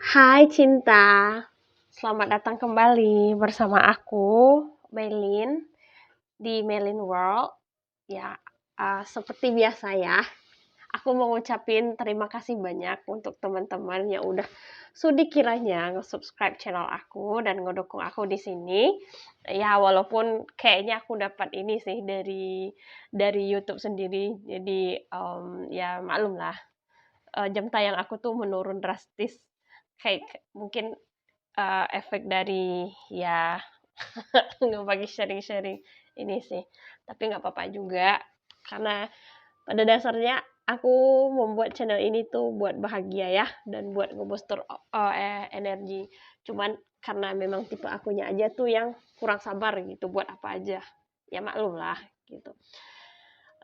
Hai Cinta, selamat datang kembali bersama aku, Melin, di Melin World. Ya, seperti biasa ya, aku mau ngucapin terima kasih banyak untuk teman-teman yang udah sudi kiranya nge-subscribe channel aku dan ngedukung aku di sini. Ya, walaupun kayaknya aku dapat ini sih dari YouTube sendiri, jadi ya maklum lah, jam tayang aku tuh menurun drastis. Kayak mungkin efek dari ya ngebagi sharing-sharing ini sih. Tapi nggak apa-apa juga, karena pada dasarnya aku membuat channel ini tuh buat bahagia ya, dan buat ngebooster energi. Cuman karena memang tipe akunya aja tuh yang kurang sabar gitu buat apa aja. Ya maklum lah gitu.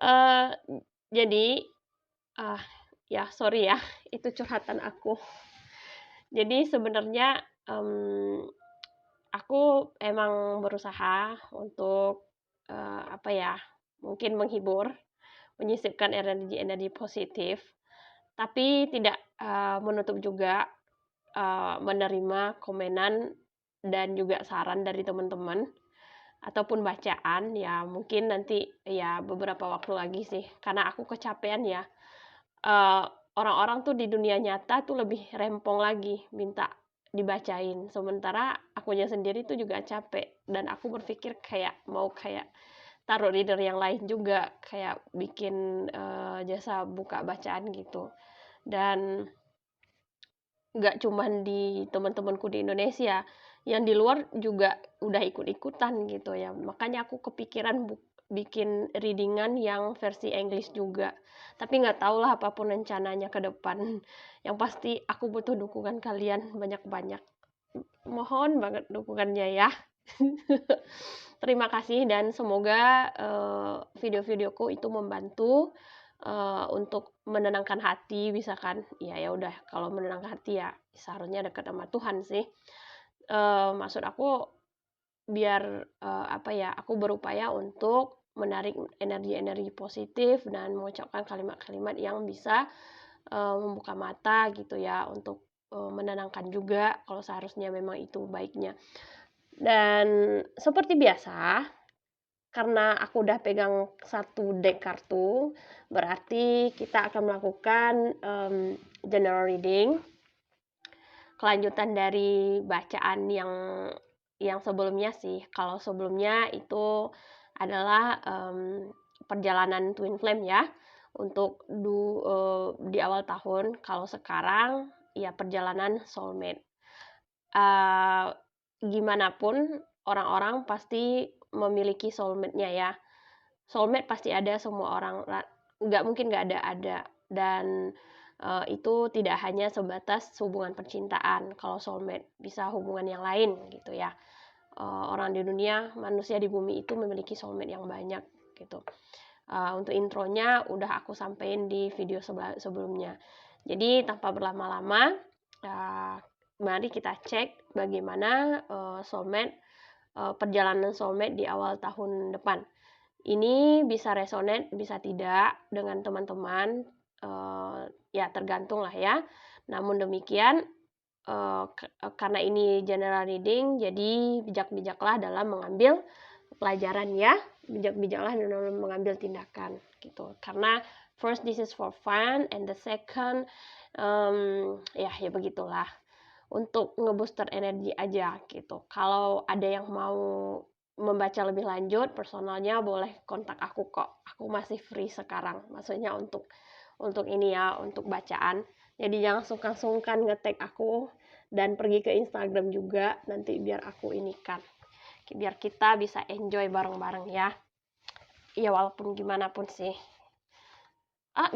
Eh jadi ah ya sorry ya, itu curhatan aku. Jadi sebenarnya aku emang berusaha untuk apa ya, mungkin menghibur, menyisipkan energi-energi positif, tapi tidak menutup juga menerima komenan dan juga saran dari teman-teman ataupun bacaan ya mungkin nanti ya beberapa waktu lagi sih karena aku kecapean ya. Eee, Orang-orang tuh di dunia nyata tuh lebih rempong lagi minta dibacain, sementara akunya sendiri tuh juga capek dan aku berpikir kayak mau kayak taruh reader yang lain juga, kayak bikin, jasa buka bacaan gitu. Dan nggak cuman di teman-temanku di Indonesia, yang di luar juga udah ikut-ikutan gitu ya. Makanya aku kepikiran bikin readingan yang versi English juga. Tapi nggak tahu lah apapun rencananya ke depan. Yang pasti aku butuh dukungan kalian banyak-banyak. Mohon banget dukungannya ya. Terima kasih dan semoga video-videoku itu membantu untuk menenangkan hati, misalkan ya udah kalau menenangkan hati ya seharusnya dekat sama Tuhan sih. Maksud aku biar apa ya, aku berupaya untuk menarik energi-energi positif dan mengucapkan kalimat-kalimat yang bisa membuka mata gitu ya untuk menenangkan juga kalau seharusnya memang itu baiknya. Dan seperti biasa, karena aku udah pegang satu deck kartu, berarti kita akan melakukan general reading, kelanjutan dari bacaan yang sebelumnya sih. Kalau sebelumnya itu adalah perjalanan Twin Flame ya, untuk di awal tahun. Kalau sekarang ya perjalanan soulmate. Gimana pun orang-orang pasti memiliki soulmate-nya ya. Soulmate pasti ada semua orang, nggak mungkin nggak ada. Dan itu tidak hanya sebatas hubungan percintaan. Kalau soulmate bisa hubungan yang lain gitu ya. Orang di dunia, manusia di bumi itu memiliki soulmate yang banyak gitu. Untuk intronya udah aku sampaikan di video sebelumnya. Jadi tanpa berlama-lama, mari kita cek bagaimana soulmate, perjalanan soulmate di awal tahun depan. Ini bisa resonate, bisa tidak dengan teman-teman, ya tergantung lah ya. Namun demikian, karena ini general reading, jadi bijak-bijaklah dalam mengambil pelajaran ya, bijak-bijaklah dalam mengambil tindakan gitu. Karena first this is for fun and the second ya begitulah. Untuk ngebooster energi aja gitu. Kalau ada yang mau membaca lebih lanjut, personalnya boleh kontak aku kok. Aku masih free sekarang. Maksudnya untuk ini ya, untuk bacaan. Jadi jangan sungkan-sungkan nge-tag aku dan pergi ke Instagram juga nanti biar aku ini kan. Biar kita bisa enjoy bareng-bareng ya. Ya walaupun gimana pun sih.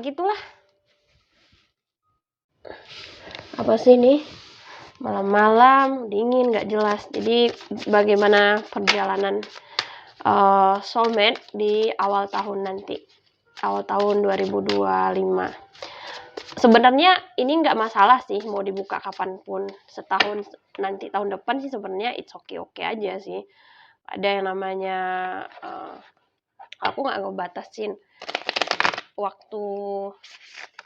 Gitulah. Apa sih nih? Malam-malam dingin nggak jelas. Jadi bagaimana perjalanan soulmate di awal tahun nanti, awal tahun 2025. Sebenarnya ini nggak masalah sih mau dibuka kapanpun, setahun nanti tahun depan sih sebenarnya it's okay aja sih. Ada yang namanya aku nggak ngebatasin waktu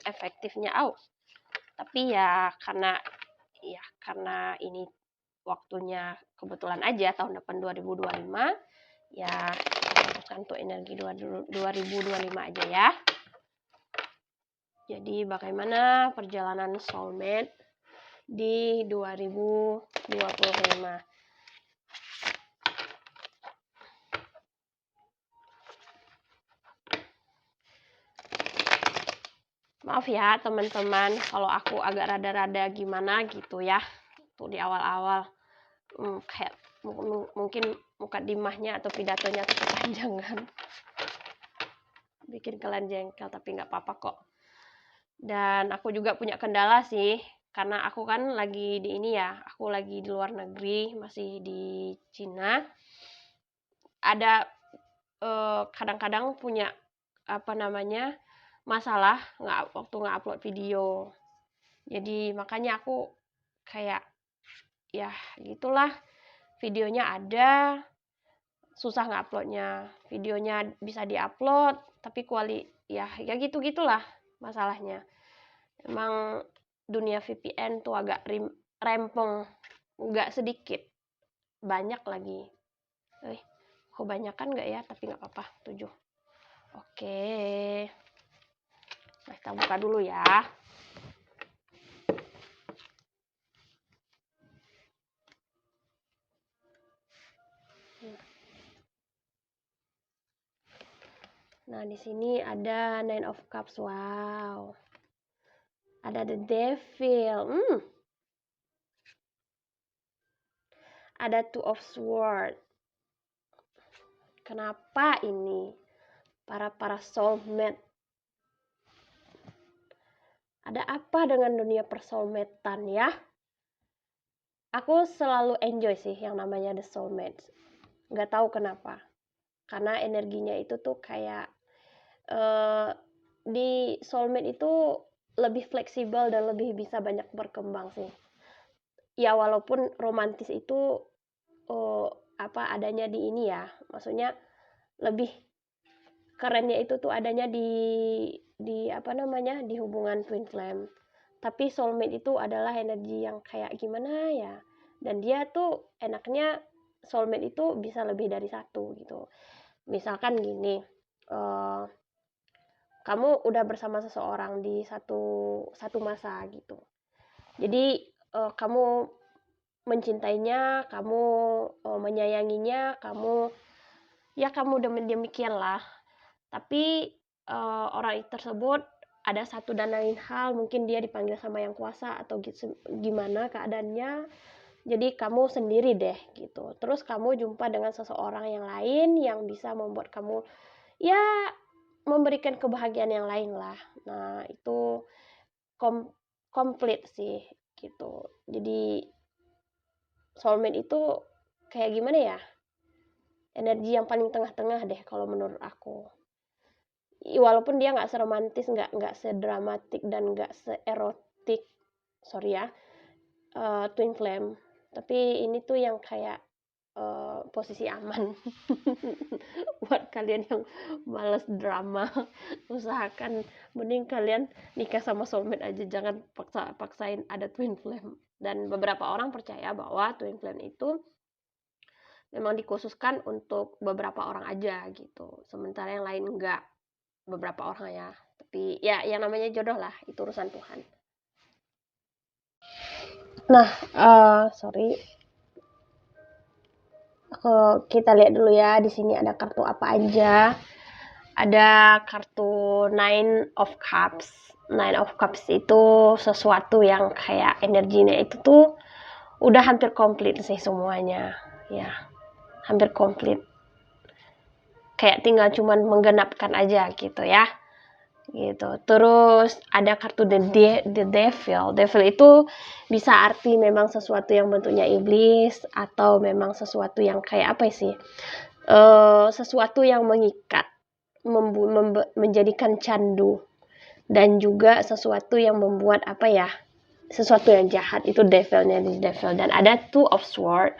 efektifnya tapi ya karena ya karena ini waktunya kebetulan aja tahun depan 2025, ya kita fokuskan untuk energi 2025 aja ya. Jadi bagaimana perjalanan soulmate di 2025? Maaf ya teman-teman kalau aku agak rada-rada gimana gitu ya. Tuh di awal-awal kayak mungkin mukadimahnya atau pidatonya tuh kepanjangan. Bikin kalian jengkel, tapi nggak apa-apa kok. Dan aku juga punya kendala sih, karena aku kan lagi di ini ya, aku lagi di luar negeri, masih di Cina. Ada kadang-kadang punya masalah waktu nge-upload video. Jadi makanya aku kayak ya gitulah, videonya ada, susah nge-uploadnya. Videonya bisa di-upload, tapi ya gitu-gitulah masalahnya. Emang dunia VPN tuh agak rempong, nggak sedikit, banyak lagi. Kebanyakan nggak ya, tapi nggak apa-apa, 7. Oke. Nah, kita buka dulu ya. Nah, di sini ada Nine of Cups. Wow. Ada The Devil. Ada Two of Swords. Kenapa ini? Para soulmate. Ada apa dengan dunia persoulmatean ya? Aku selalu enjoy sih yang namanya The Soulmates. Nggak tahu kenapa. Karena energinya itu tuh kayak di soulmate itu lebih fleksibel dan lebih bisa banyak berkembang sih. Ya walaupun romantis itu adanya di ini ya, maksudnya lebih kerennya itu tuh adanya di hubungan twin flame. Tapi soulmate itu adalah energi yang kayak gimana ya, dan dia tuh enaknya soulmate itu bisa lebih dari satu gitu. Misalkan gini, kamu udah bersama seseorang di satu masa gitu. Jadi kamu mencintainya, kamu menyayanginya, kamu udah demikian lah. Tapi orang tersebut ada satu dan lain hal, mungkin dia dipanggil sama yang kuasa atau gimana keadaannya. Jadi kamu sendiri deh gitu. Terus kamu jumpa dengan seseorang yang lain yang bisa membuat kamu ya memberikan kebahagiaan yang lain lah. Nah, itu komplit sih gitu. Jadi soulmate itu kayak gimana ya? Energi yang paling tengah-tengah deh kalau menurut aku. Walaupun dia nggak seromantis, nggak sedramatik dan nggak seerotik, twin flame. Tapi ini tuh yang kayak posisi aman. Buat kalian yang males drama, usahakan mending kalian nikah sama soulmate aja, jangan paksain ada twin flame. Dan beberapa orang percaya bahwa twin flame itu memang dikhususkan untuk beberapa orang aja gitu, sementara yang lain enggak. Beberapa orang ya, tapi ya yang namanya jodoh lah, itu urusan Tuhan. Nah, kita lihat dulu ya, di sini ada kartu apa aja. Ada kartu Nine of Cups. Nine of Cups itu sesuatu yang kayak energinya itu tuh udah hampir komplit sih semuanya, ya hampir komplit. Kayak tinggal cuman menggenapkan aja gitu ya. Gitu. Terus ada kartu the devil. Devil itu bisa arti memang sesuatu yang bentuknya iblis, atau memang sesuatu yang kayak apa sih? Sesuatu yang mengikat, menjadikan candu, dan juga sesuatu yang membuat sesuatu yang jahat, itu devilnya di devil. Dan ada Two of Swords.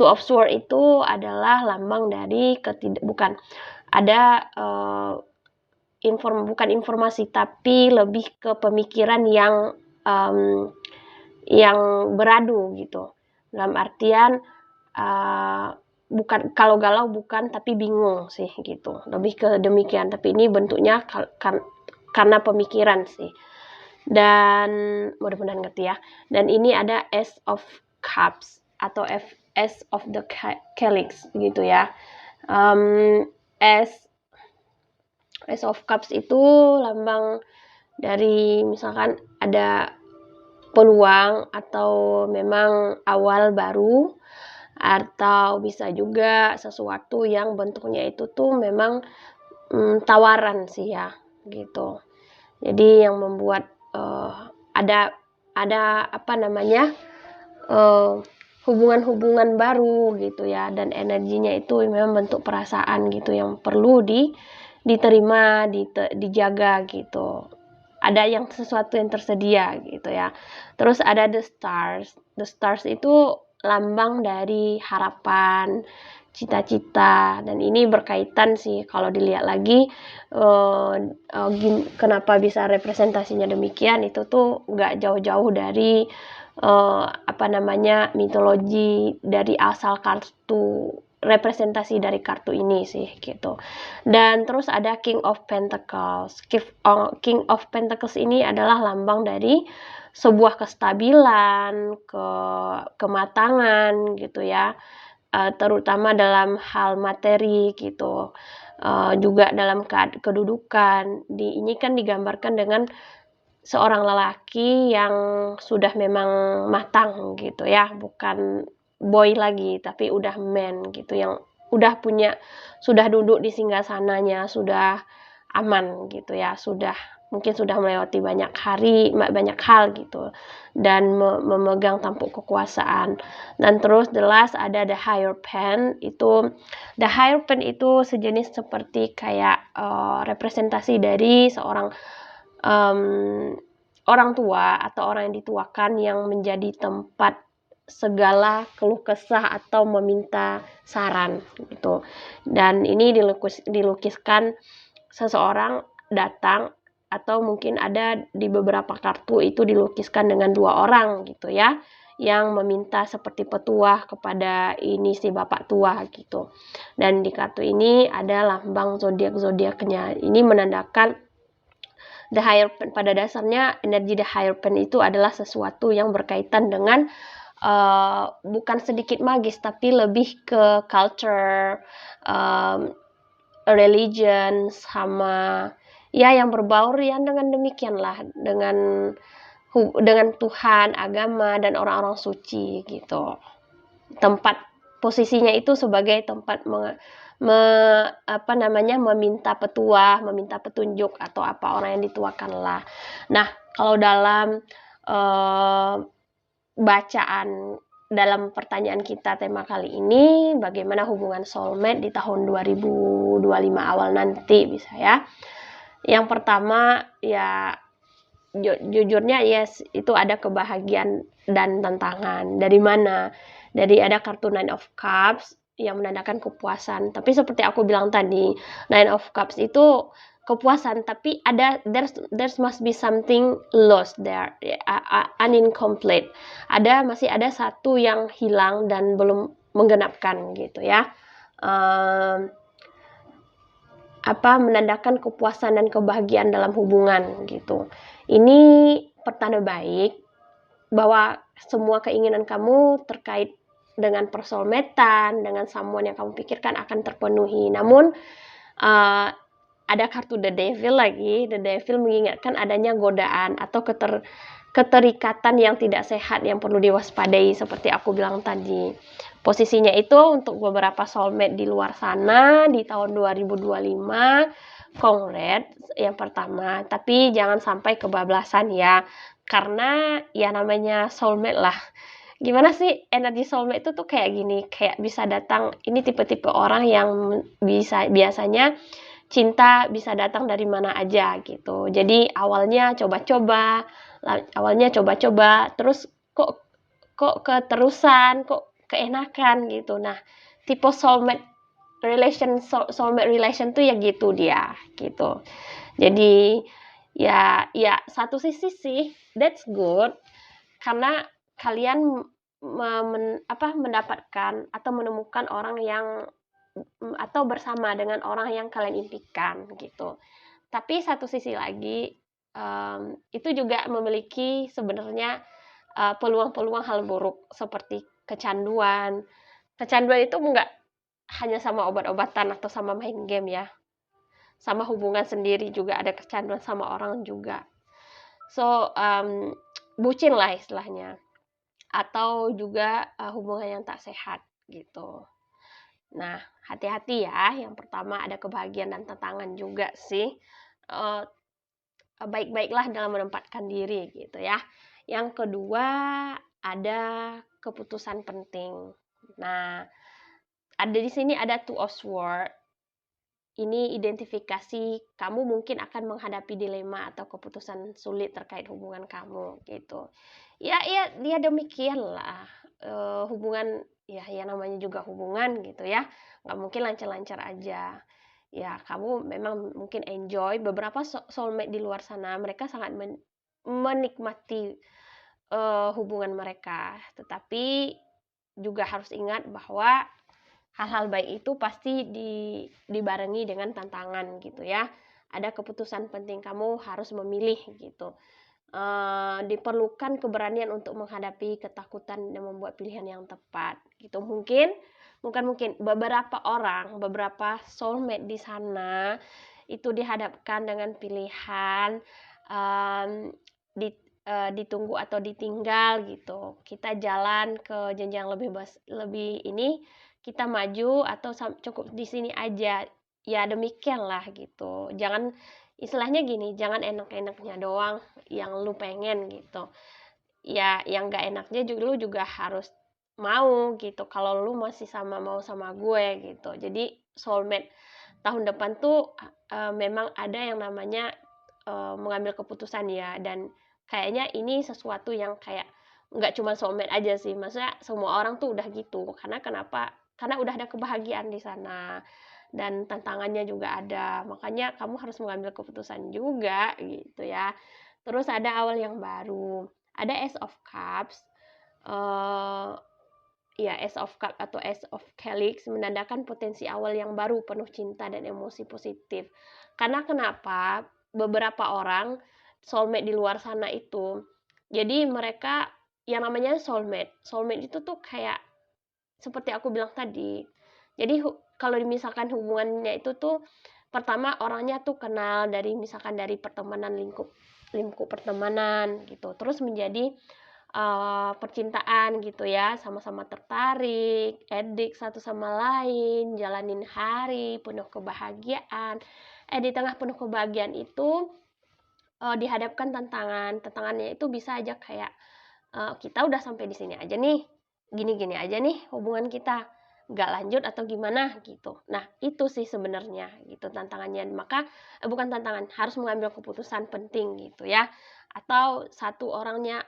Two of Swords itu adalah lambang dari bukan informasi, tapi lebih ke pemikiran yang yang beradu gitu. Dalam artian bukan kalau galau bukan, tapi bingung sih gitu. Lebih ke demikian, tapi ini bentuknya karena pemikiran sih. Dan mudah-mudahan ngerti ya. Dan ini ada Ace of Cups atau Ace of the Calyx gitu ya. Ace of Cups itu lambang dari misalkan ada peluang atau memang awal baru, atau bisa juga sesuatu yang bentuknya itu tuh memang tawaran sih ya gitu. Jadi yang membuat ada apa namanya hubungan-hubungan baru gitu ya, dan energinya itu memang bentuk perasaan gitu yang perlu diterima, dijaga gitu. Ada yang sesuatu yang tersedia gitu ya. Terus ada the stars. The stars itu lambang dari harapan, cita-cita, dan ini berkaitan sih kalau dilihat lagi kenapa bisa representasinya demikian, itu tuh nggak jauh-jauh dari apa namanya mitologi dari asal kartu, representasi dari kartu ini sih gitu. Dan terus ada King of Pentacles. King of Pentacles ini adalah lambang dari sebuah kestabilan, kematangan gitu ya, terutama dalam hal materi gitu, juga dalam kedudukan. Ini kan digambarkan dengan seorang lelaki yang sudah memang matang gitu ya, bukan boy lagi, tapi udah man gitu, yang udah sudah duduk di singgasananya, sudah aman gitu ya, mungkin sudah melewati banyak hal gitu, dan memegang tampuk kekuasaan. Dan terus the last ada the Hierophant. The Hierophant itu sejenis seperti kayak representasi dari seorang orang tua atau orang yang dituakan, yang menjadi tempat segala keluh kesah atau meminta saran gitu. Dan ini dilukiskan seseorang datang, atau mungkin ada di beberapa kartu itu dilukiskan dengan 2 orang gitu ya, yang meminta seperti petuah kepada ini si bapak tua gitu. Dan di kartu ini ada lambang zodiaknya. Ini menandakan the Hierophant. Pada dasarnya energi the Hierophant itu adalah sesuatu yang berkaitan dengan bukan sedikit magis, tapi lebih ke culture, religion, sama ya yang berbaur ya dengan demikian lah, dengan Tuhan, agama, dan orang-orang suci gitu. Tempat posisinya itu sebagai tempat meminta petuah, meminta petunjuk, atau apa orang yang dituakan lah. Nah, kalau dalam bacaan dalam pertanyaan kita tema kali ini, bagaimana hubungan soulmate di tahun 2025 awal nanti bisa ya. Yang pertama ya jujurnya yes, itu ada kebahagiaan dan tantangan. Dari mana? Dari ada kartu Nine of Cups yang menandakan kepuasan. Tapi seperti aku bilang tadi, Nine of Cups itu kepuasan, tapi there must be something lost there, unincomplete. Masih ada satu yang hilang dan belum menggenapkan gitu ya. Menandakan kepuasan dan kebahagiaan dalam hubungan gitu. Ini pertanda baik bahwa semua keinginan kamu terkait dengan persoulmatean, dengan someone yang kamu pikirkan akan terpenuhi. Namun ada kartu The Devil lagi. The Devil mengingatkan adanya godaan atau keterikatan yang tidak sehat yang perlu diwaspadai, seperti aku bilang tadi. Posisinya itu untuk beberapa soulmate di luar sana di tahun 2025, congrats yang pertama, tapi jangan sampai kebablasan ya, karena ya namanya soulmate lah. Gimana sih energi soulmate itu tuh kayak gini, kayak bisa datang, ini tipe-tipe orang yang biasanya cinta bisa datang dari mana aja gitu. Jadi awalnya coba-coba, terus kok keterusan, kok keenakan gitu. Nah, tipe soulmate relation tuh ya gitu dia gitu. Jadi ya satu sisi sih that's good, karena kalian mendapatkan atau menemukan orang yang atau bersama dengan orang yang kalian impikan gitu. Tapi satu sisi lagi, itu juga memiliki sebenarnya peluang-peluang hal buruk seperti kecanduan. Kecanduan itu nggak hanya sama obat-obatan atau sama main game ya. Sama hubungan sendiri juga ada kecanduan sama orang juga. So, bucin lah istilahnya. Atau juga hubungan yang tak sehat gitu. Nah, hati-hati ya. Yang pertama ada kebahagiaan dan tantangan juga sih. Baik-baiklah dalam menempatkan diri gitu ya. Yang kedua ada keputusan penting. Nah, ada di sini ada two of swords. Ini identifikasi kamu mungkin akan menghadapi dilema atau keputusan sulit terkait hubungan kamu gitu. Ya demikian lah. Hubungan ya namanya juga hubungan gitu ya. Nggak mungkin lancar-lancar aja. Ya kamu memang mungkin enjoy. Beberapa soulmate di luar sana mereka sangat menikmati hubungan mereka. Tetapi juga harus ingat bahwa hal-hal baik itu pasti dibarengi dengan tantangan gitu ya. Ada keputusan penting, kamu harus memilih gitu. Diperlukan keberanian untuk menghadapi ketakutan dan membuat pilihan yang tepat gitu. Mungkin beberapa orang, beberapa soulmate di sana itu dihadapkan dengan pilihan ditunggu atau ditinggal gitu. Kita jalan ke jenjang lebih ini, kita maju atau cukup di sini aja. Ya demikianlah gitu. Jangan istilahnya gini, jangan enak-enaknya doang yang lu pengen gitu. Ya yang gak enaknya lu juga harus mau gitu. Kalau lu masih mau sama gue gitu. Jadi soulmate tahun depan tuh memang ada yang namanya mengambil keputusan ya, dan kayaknya ini sesuatu yang kayak nggak cuma soulmate aja sih, maksudnya semua orang tuh udah gitu. Karena kenapa? Karena udah ada kebahagiaan di sana dan tantangannya juga ada, makanya kamu harus mengambil keputusan juga gitu ya. Terus ada awal yang baru, ada Ace of Cups. Ace of Cups atau Ace of Calyx menandakan potensi awal yang baru penuh cinta dan emosi positif. Karena kenapa? Beberapa orang soulmate di luar sana itu, jadi mereka yang namanya soulmate itu tuh kayak seperti aku bilang tadi. Jadi kalau misalkan hubungannya itu tuh pertama orangnya tuh kenal misalkan dari pertemanan, lingkup pertemanan gitu, terus menjadi percintaan gitu ya, sama-sama tertarik, edik satu sama lain, jalanin hari penuh kebahagiaan. Di tengah penuh kebahagiaan itu dihadapkan tantangannya itu bisa aja kayak kita udah sampai di sini aja nih, gini-gini aja nih hubungan kita, nggak lanjut atau gimana gitu. Nah itu sih sebenarnya gitu tantangannya. Maka bukan tantangan, harus mengambil keputusan penting gitu ya. Atau satu orangnya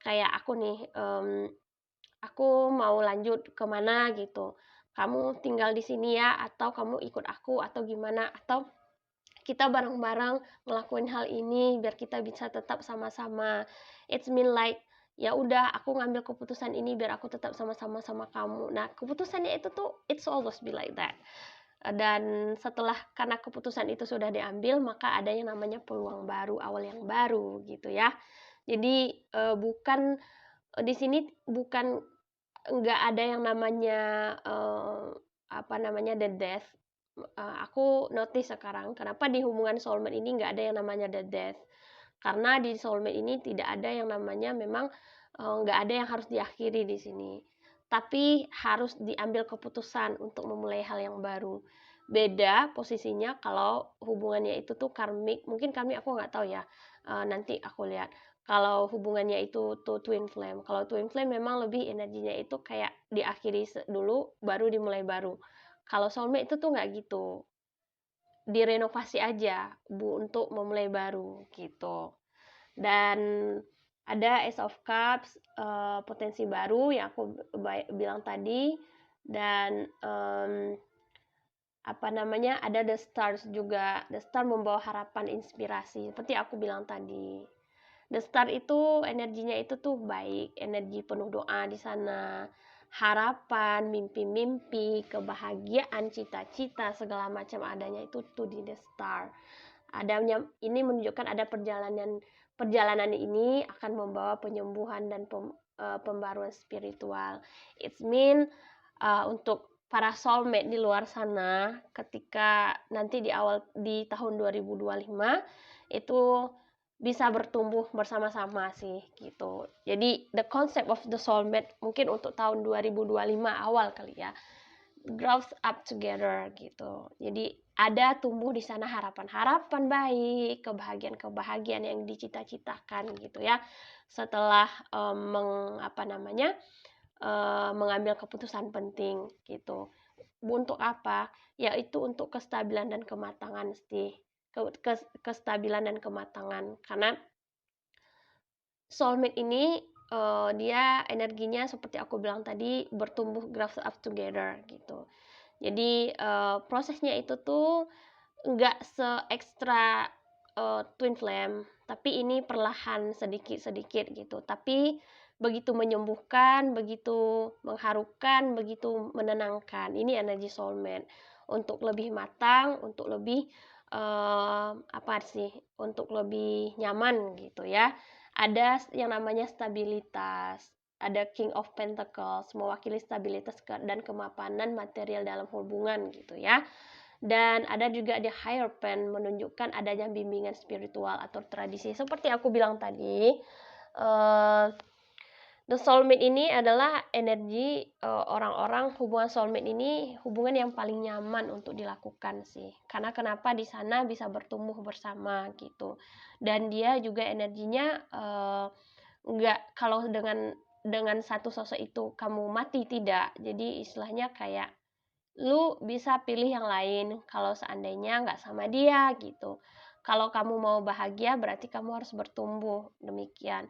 kayak aku nih, aku mau lanjut kemana gitu, kamu tinggal di sini ya, atau kamu ikut aku atau gimana, atau kita bareng-bareng ngelakuin hal ini biar kita bisa tetap sama-sama. It's mean like ya udah aku ngambil keputusan ini biar aku tetap sama-sama sama kamu. Nah keputusannya itu tuh it's always be like that. Dan karena keputusan itu sudah diambil, maka ada yang namanya peluang baru, awal yang baru gitu ya. Jadi bukan di sini bukan nggak ada yang namanya the death. Aku notice sekarang kenapa di hubungan soulmate ini nggak ada yang namanya the death, karena di soulmate ini tidak ada yang namanya memang nggak ada yang harus diakhiri di sini, tapi harus diambil keputusan untuk memulai hal yang baru. Beda posisinya kalau hubungannya itu tuh karmik, mungkin karmik aku nggak tahu ya, nanti aku lihat. Kalau hubungannya itu tuh twin flame, kalau twin flame memang lebih energinya itu kayak diakhiri dulu baru dimulai baru. Kalau soulmate itu tuh nggak gitu, direnovasi aja untuk memulai baru gitu. Dan ada Ace of Cups, potensi baru yang aku bilang tadi, dan ada The Stars juga. The Star membawa harapan, inspirasi seperti aku bilang tadi. The Star itu energinya itu tuh baik, energi penuh doa di sana, harapan, mimpi-mimpi, kebahagiaan, cita-cita, segala macam adanya itu tuh di The Star. Adanya ini menunjukkan ada perjalanan ini akan membawa penyembuhan dan pembaruan spiritual. It mean untuk para soulmate di luar sana, ketika nanti di tahun 2025 itu bisa bertumbuh bersama-sama sih gitu. Jadi the concept of the soulmate mungkin untuk tahun 2025 awal kali ya, grows up together gitu. Jadi ada tumbuh di sana harapan-harapan baik, kebahagiaan-kebahagiaan yang dicita-citakan gitu ya. Setelah mengambil keputusan penting gitu. Untuk apa? Yaitu untuk kestabilan dan kematangan sih. Kestabilan dan kematangan, karena soulmate ini dia energinya seperti aku bilang tadi bertumbuh, grows up together gitu. Jadi prosesnya itu tuh nggak se-ekstra twin flame, tapi ini perlahan sedikit-sedikit gitu. Tapi begitu menyembuhkan, begitu mengharukan, begitu menenangkan. Ini energi soulmate. Untuk lebih matang, untuk lebih untuk lebih nyaman gitu ya. Ada yang namanya stabilitas. Ada King of Pentacles, mewakili stabilitas dan kemapanan material dalam hubungan gitu ya. Dan ada juga the Hierophant, menunjukkan adanya bimbingan spiritual atau tradisi. Seperti aku bilang tadi, the soulmate ini adalah energi orang-orang, hubungan soulmate ini hubungan yang paling nyaman untuk dilakukan sih. Karena kenapa di sana bisa bertumbuh bersama gitu. Dan dia juga energinya nggak, kalau dengan satu sosok itu kamu mati, tidak. Jadi istilahnya kayak lu bisa pilih yang lain kalau seandainya nggak sama dia gitu. Kalau kamu mau bahagia berarti kamu harus bertumbuh, demikian.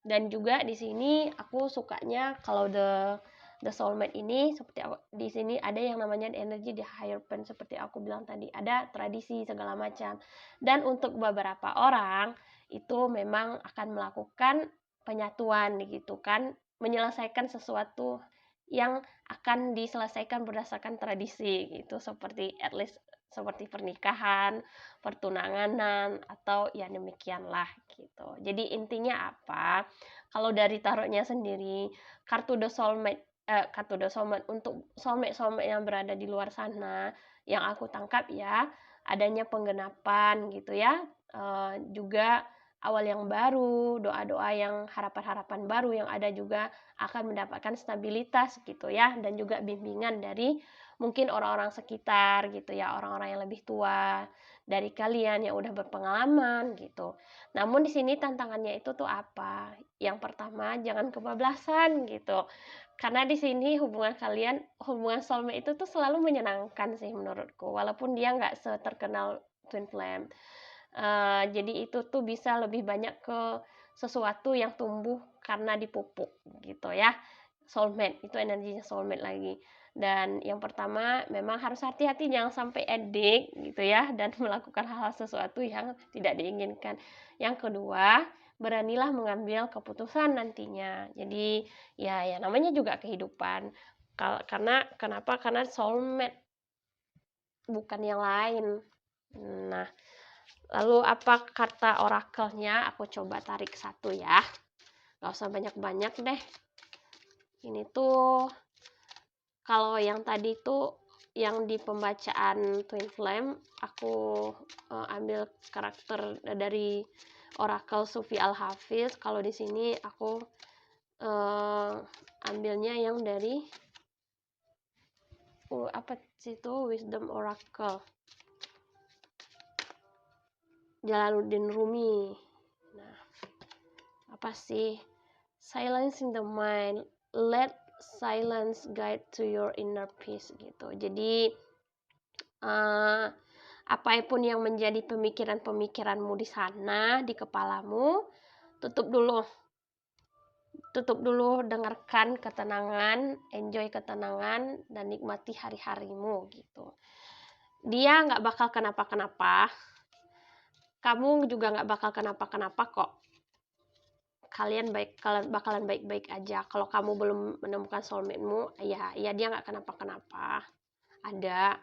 Dan juga di sini aku sukanya kalau the soulmate ini seperti di sini ada yang namanya energi di Hierophant, seperti aku bilang tadi, ada tradisi segala macam. Dan untuk beberapa orang itu memang akan melakukan penyatuan gitu kan, menyelesaikan sesuatu yang akan diselesaikan berdasarkan tradisi gitu, seperti at least seperti pernikahan, pertunanganan, atau ya demikianlah gitu. Jadi intinya apa? Kalau dari tarotnya sendiri, kartu the soulmate untuk soulmate yang berada di luar sana, yang aku tangkap ya, adanya penggenapan gitu ya, juga awal yang baru, doa-doa yang harapan-harapan baru yang ada juga akan mendapatkan stabilitas gitu ya, dan juga bimbingan dari mungkin orang-orang sekitar gitu ya, orang-orang yang lebih tua dari kalian yang udah berpengalaman gitu. Namun di sini tantangannya itu tuh apa? Yang pertama, jangan kebablasan gitu. Karena di sini hubungan soulmate itu tuh selalu menyenangkan sih menurutku, walaupun dia nggak seterkenal twin flame. Jadi itu tuh bisa lebih banyak ke sesuatu yang tumbuh karena dipupuk gitu ya. Soulmate itu energinya soulmate lagi. Dan yang pertama memang harus hati-hati, jangan sampai edik gitu ya, dan melakukan hal-hal sesuatu yang tidak diinginkan. Yang kedua, beranilah mengambil keputusan nantinya. Jadi ya namanya juga kehidupan. Karena kenapa? Karena soulmate bukan yang lain. Nah, lalu apa kata orakelnya? Aku coba tarik satu ya. Gak usah banyak-banyak deh. Ini tuh, kalau yang tadi tuh, yang di pembacaan Twin Flame, aku ambil karakter dari orakel Sufi Al-Hafiz. Kalau di sini aku ambilnya yang dari apa sih itu, Wisdom Oracle Jalaluddin Rumi. Nah, apa sih? Silencing the mind, let silence guide to your inner peace gitu. Jadi apapun yang menjadi pemikiranmu di sana, di kepalamu, tutup dulu, dengarkan ketenangan, enjoy ketenangan, dan nikmati hari-harimu gitu. Dia nggak bakal kenapa-kenapa, kamu juga nggak bakal kenapa-kenapa kok. Kalian bakalan baik-baik aja. Kalau kamu belum menemukan soulmate-mu, ya dia nggak kenapa-kenapa. Ada.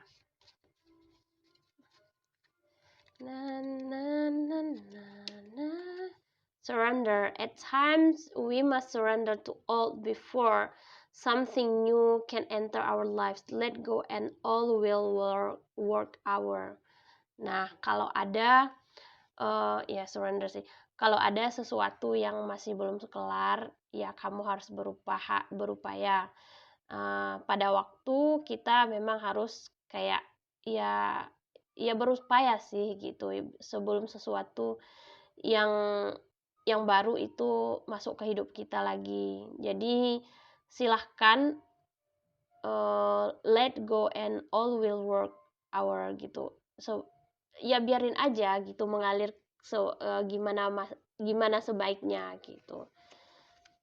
Surrender. At times, we must surrender to old before something new can enter our lives. Let go and all will work our. Nah, kalau ada, ya surrender sih. Kalau ada sesuatu yang masih belum kelar, ya kamu harus berupaya. Pada waktu kita memang harus kayak ya berupaya sih gitu sebelum sesuatu yang baru itu masuk ke hidup kita lagi. Jadi silahkan let go and all will work our gitu. So ya biarin aja gitu mengalir gimana sebaiknya gitu.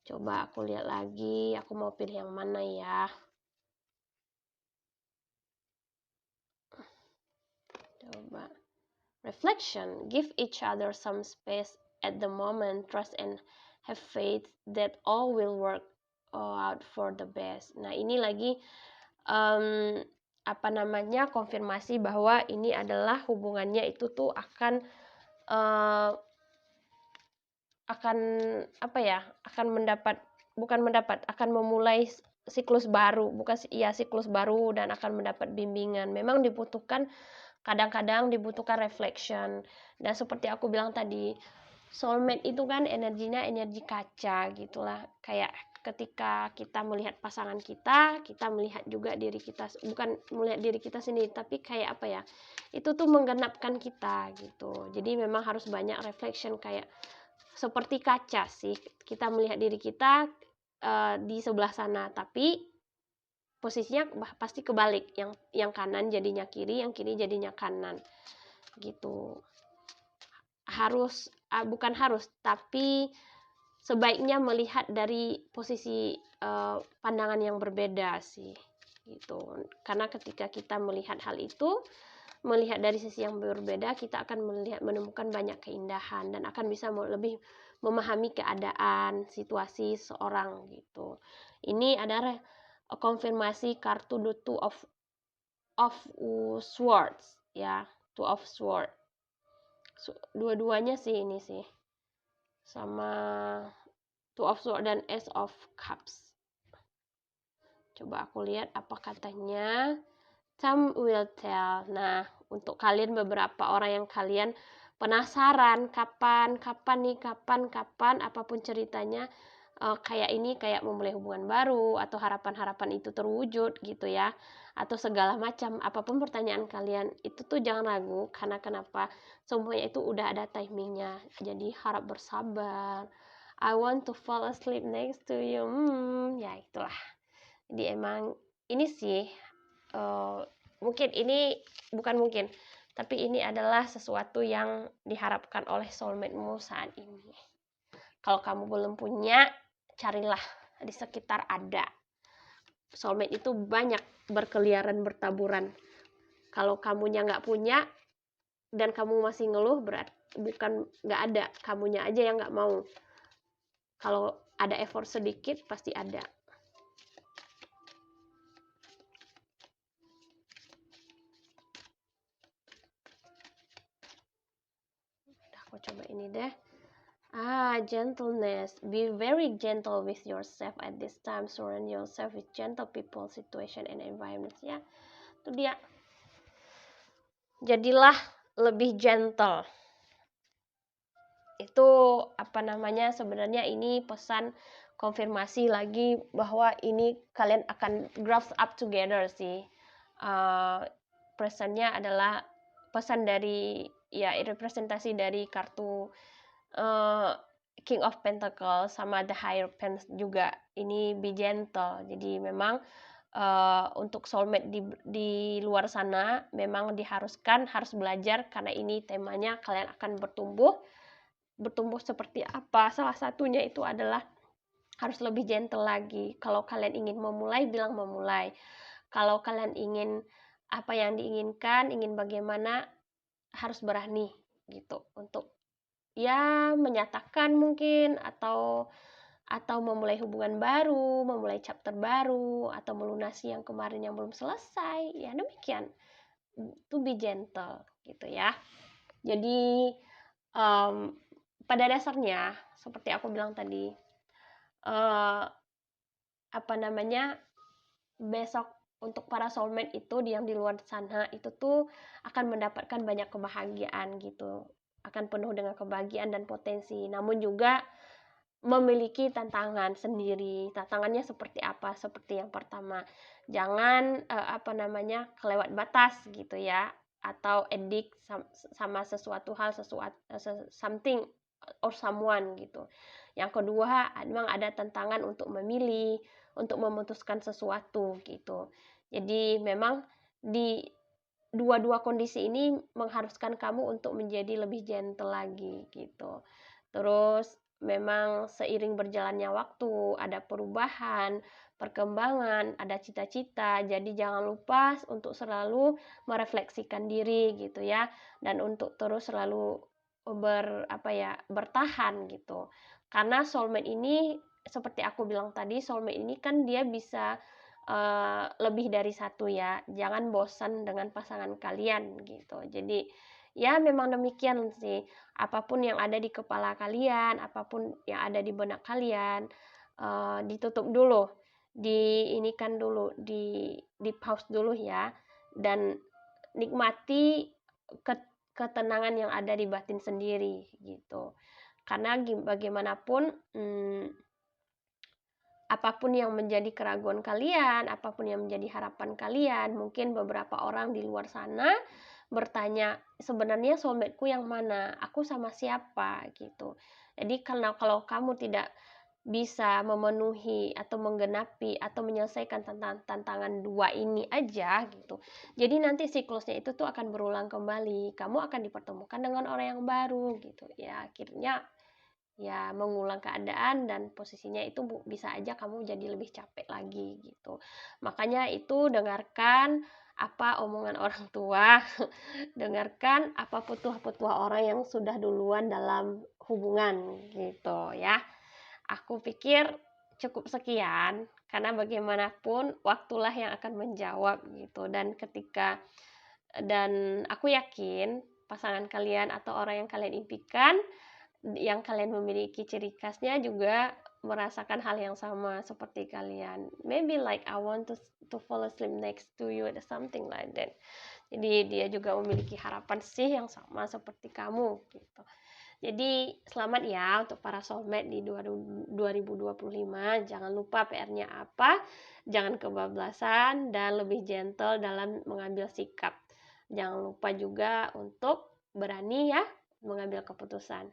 Coba aku lihat lagi, aku mau pilih yang mana ya. Coba. Reflection. Give each other some space at the moment. Trust and have faith that all will work out for the best. Nah, ini lagi konfirmasi bahwa ini adalah hubungannya itu tuh akan akan memulai siklus baru, siklus baru dan akan mendapat bimbingan. Memang kadang-kadang dibutuhkan reflection. Dan seperti aku bilang tadi, soulmate itu kan energinya energi kaca gitulah. Kayak ketika kita melihat pasangan kita melihat juga diri kita, bukan melihat diri kita sendiri, tapi kayak itu tuh menggenapkan kita gitu. Jadi memang harus banyak reflection, kayak seperti kaca sih, kita melihat diri kita di sebelah sana, tapi posisinya pasti kebalik, yang kanan jadinya kiri, yang kiri jadinya kanan gitu. Bukan harus, tapi sebaiknya melihat dari posisi pandangan yang berbeda sih gitu. Karena ketika kita melihat hal itu, melihat dari sisi yang berbeda, kita akan menemukan banyak keindahan dan akan bisa lebih memahami keadaan, situasi seorang gitu. Ini adalah konfirmasi kartu The Two of Swords ya, Two of Swords. Dua-duanya sih ini sih. Sama Two of Swords dan Ace of Cups. Coba aku lihat apa katanya. Time will tell. Nah, untuk kalian, beberapa orang yang kalian penasaran kapan apapun ceritanya, kayak memulai hubungan baru atau harapan-harapan itu terwujud gitu ya, atau segala macam apapun pertanyaan kalian, itu tuh jangan ragu. Karena kenapa? Semuanya itu udah ada timingnya. Jadi harap bersabar. I want to fall asleep next to you. Ya itulah. Jadi emang ini sih tapi ini adalah sesuatu yang diharapkan oleh soulmate-mu saat ini. Kalau kamu belum punya, carilah di sekitar ada. Soulmate itu banyak berkeliaran, bertaburan. Kalau kamunya nggak punya dan kamu masih ngeluh, bukan nggak ada, kamunya aja yang nggak mau. Kalau ada effort sedikit, pasti ada. Aku coba ini deh. Gentleness. Be very gentle with yourself at this time. Surround yourself with gentle people, situation, and environments. Ya, itu dia. Jadilah lebih gentle. Itu sebenarnya ini pesan konfirmasi lagi bahwa ini kalian akan grow up together sih. Pesannya adalah pesan dari representasi dari kartu King of Pentacles sama The Hierophant juga. Ini be gentle. Jadi memang untuk soulmate di luar sana memang harus belajar, karena ini temanya kalian akan bertumbuh seperti apa. Salah satunya itu adalah harus lebih gentle lagi. Kalau kalian ingin memulai, bilang memulai. Kalau kalian ingin apa yang diinginkan, ingin bagaimana, harus berani gitu, untuk ya menyatakan mungkin atau memulai hubungan baru, memulai chapter baru, atau melunasi yang kemarin yang belum selesai. Ya demikian. To be gentle gitu ya. Jadi pada dasarnya seperti aku bilang tadi, uh, besok untuk para soulmate itu yang di luar sana itu tuh akan mendapatkan banyak kebahagiaan gitu, akan penuh dengan kebahagiaan dan potensi, namun juga memiliki tantangan sendiri. Tantangannya seperti apa? Seperti yang pertama, jangan kelewat batas gitu ya, atau addict sama sesuatu hal, something or someone gitu. Yang kedua, memang ada tantangan untuk memilih, untuk memutuskan sesuatu gitu. Jadi memang di dua-dua kondisi ini mengharuskan kamu untuk menjadi lebih gentle lagi gitu. Terus memang seiring berjalannya waktu, ada perubahan, perkembangan, ada cita-cita. Jadi jangan lupa untuk selalu merefleksikan diri gitu ya, dan untuk terus selalu bertahan gitu. Karena soulmate ini seperti aku bilang tadi, soulmate ini kan dia bisa lebih dari satu ya. Jangan bosan dengan pasangan kalian gitu. Jadi ya memang demikian sih, apapun yang ada di kepala kalian, apapun yang ada di benak kalian, ditutup dulu, diinikan dulu, di pause dulu ya, dan nikmati ketenangan yang ada di batin sendiri gitu. Karena bagaimanapun apapun yang menjadi keraguan kalian, apapun yang menjadi harapan kalian, mungkin beberapa orang di luar sana bertanya, sebenarnya soulmate-ku yang mana? Aku sama siapa? Gitu. Jadi kalau kamu tidak bisa memenuhi atau menggenapi atau menyelesaikan tantangan dua ini aja gitu. Jadi nanti siklusnya itu tuh akan berulang kembali. Kamu akan dipertemukan dengan orang yang baru gitu. Ya akhirnya ya mengulang keadaan dan posisinya itu bisa aja kamu jadi lebih capek lagi gitu. Makanya itu dengarkan apa omongan orang tua, dengarkan apa petuah-petuah orang yang sudah duluan dalam hubungan gitu ya. Aku pikir cukup sekian, karena bagaimanapun waktulah yang akan menjawab gitu, dan aku yakin pasangan kalian atau orang yang kalian impikan, yang kalian memiliki ciri khasnya juga merasakan hal yang sama seperti kalian. Maybe like I want to fall asleep next to you or something like that. Jadi dia juga memiliki harapan sih yang sama seperti kamu gitu. Jadi selamat ya untuk para soulmate di 2025. Jangan lupa PR-nya apa, jangan kebablasan, dan lebih gentle dalam mengambil sikap. Jangan lupa juga untuk berani ya mengambil keputusan.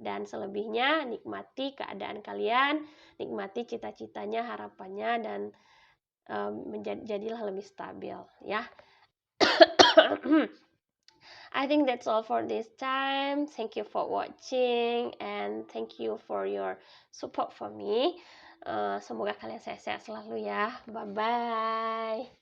Dan selebihnya nikmati keadaan kalian, nikmati cita-citanya, harapannya, dan jadilah lebih stabil ya. I think that's all for this time. Thank you for watching and thank you for your support for me. Semoga kalian sehat-sehat selalu ya. Bye bye.